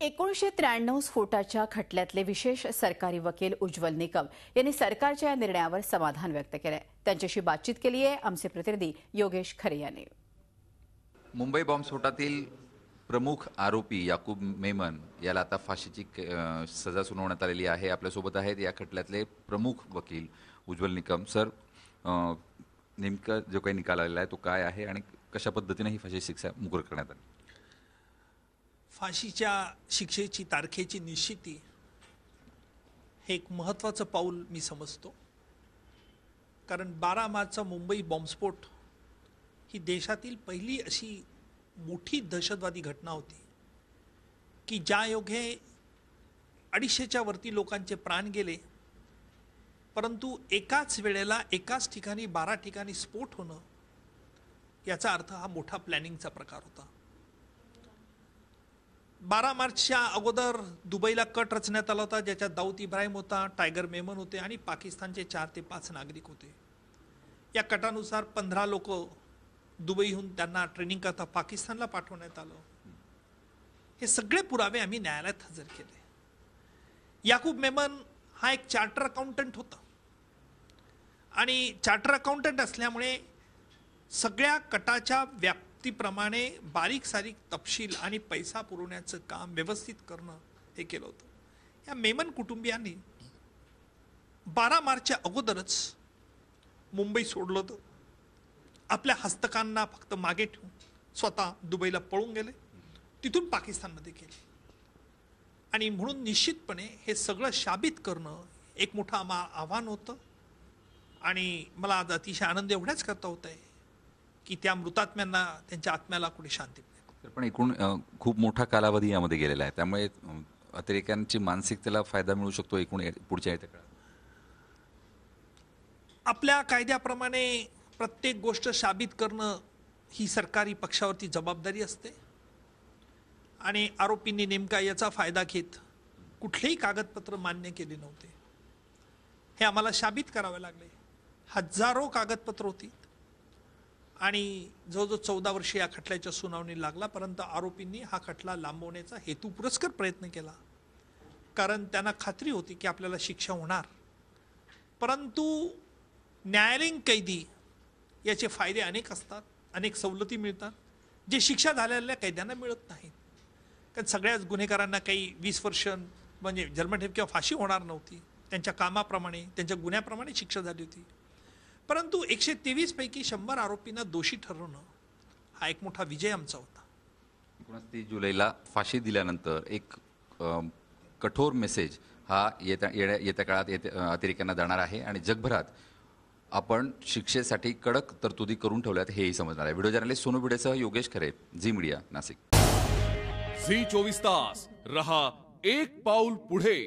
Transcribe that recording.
1993 स्फोटाच्या खटल्यातले विशेष सरकारी वकील उज्ज्वल निकम यांनी सरकारच्या या निर्णयावर समाधान व्यक्त केलंय। त्यांच्याशी बातचीत केली आहे आमचे प्रतिनिधी योगेश खरे यांनी। मुंबई बॉम्बस्फोटातील प्रमुख आरोपी याकूब मेमन याला आता फाशीची सजा सुनावण्यात आलेली आहे। आपल्यासोबत आहेत या खटल्यातले प्रमुख वकील उज्ज्वल निकम। सर, नेमका जो काही निकाल आलेला आहे तो काय आहे आणि कशा पद्धतीने ही फाशी शिक्षा मुकर करण्यात आली? फाशीच्या शिक्षेची तारखेची निश्चिती हे एक महत्त्वाचं पाऊल मी समजतो, कारण 12 मार्चचा मुंबई बॉम्बस्फोट ही देशातील पहिली अशी मोठी दहशतवादी घटना होती की ज्या योगे 250च्या वरती लोकांचे प्राण गेले, परंतु एकाच वेळेला एकाच ठिकाणी 12 ठिकाणी स्फोट होणं याचा अर्थ हा मोठा प्लॅनिंगचा प्रकार होता। 12 मार्चच्या अगोदर दुबईला कट रचण्यात आला होता, ज्याच्यात दाऊद इब्राहिम होता, टायगर मेमन होते आणि पाकिस्तानचे 4 ते 5 नागरिक होते। या कटानुसार 15 लोक दुबईहून त्यांना ट्रेनिंग करता पाकिस्तानला पाठवण्यात आलं। हे सगळे पुरावे आम्ही न्यायालयात हजर केले। याकूब मेमन हा एक चार्टर अकाउंटंट होता आणि चार्टर अकाउंटंट असल्यामुळे सगळ्या कटाच्या व्याप्तीप्रमाणे बारीक सारीक तपशील आणि पैसा पुरवण्याचं काम व्यवस्थित करणं हे केलं होतं। या मेमन कुटुंबियांनी 12 मार्चच्या अगोदरच मुंबई सोडलं होतं। आपल्या हस्तकांना फक्त मागे ठेवून स्वतः दुबईला पळून गेले, तिथून पाकिस्तानमध्ये गेले आणि म्हणून निश्चितपणे हे सगळं साबित करणं एक मोठं आव्हान होतं। आणि मला आज अतिशय आनंद एवढ्याच करता होत आहे की त्या मृतात्म्यांना, त्यांच्या आत्म्याला कुठे शांती मिळेल। पण एकूण खूप मोठा कालावधी यामध्ये गेलेला आहे, त्यामुळे अतिरेक्यांची मानसिकतेला फायदा मिळू शकतो एकूण पुढच्या काळात। आपल्या कायद्याप्रमाणे प्रत्येक गोष्ट साबित करणं ही सरकारी पक्षावरती जबाबदारी असते आणि आरोपींनी नेमका याचा फायदा घेत कुठलेही कागदपत्र मान्य केले नव्हते। हे आम्हाला साबित करावे लागले। हजारो कागदपत्र होती आणि जवळजवळ 14 वर्ष या खटल्याच्या सुनावणी लागला, परंतु आरोपींनी हा खटला लांबवण्याचा हेतुपुरस्सर प्रयत्न केला, कारण त्यांना खात्री होती की आपल्याला शिक्षा होणार। परंतु न्यायालयीन कैदी याचे फायदे अनेक असतात, अनेक सवलती मिळतात, जे शिक्षा झालेल्या कैद्यांना मिळत नाहीत। कारण सगळ्याच गुन्हेगारांना काही 20 वर्ष म्हणजे जन्मठेप किंवा फाशी होणार नव्हती, त्यांच्या कामाप्रमाणे, त्यांच्या गुन्ह्याप्रमाणे शिक्षा झाली होती। परंतु 123 पैकी 100 आरोपींना दोषी ठरवणं हा एक मोठा विजय आमचा होता। 29 जुलैला फाशी दिल्यानंतर एक कठोर मेसेज हा येत्या काळात अतिरेक्यांना जाणार आहे आणि जगभरात आपण शिक्षेसाठी कडक तरतुदी करून ठेवल्यात हेही समजणार आहे। व्हिडिओ जर्नलिस्ट सोनू भिडेसह योगेश खरे, झी मीडिया, नाशिक। झी 24 तास रहा एक पाऊल पुढे।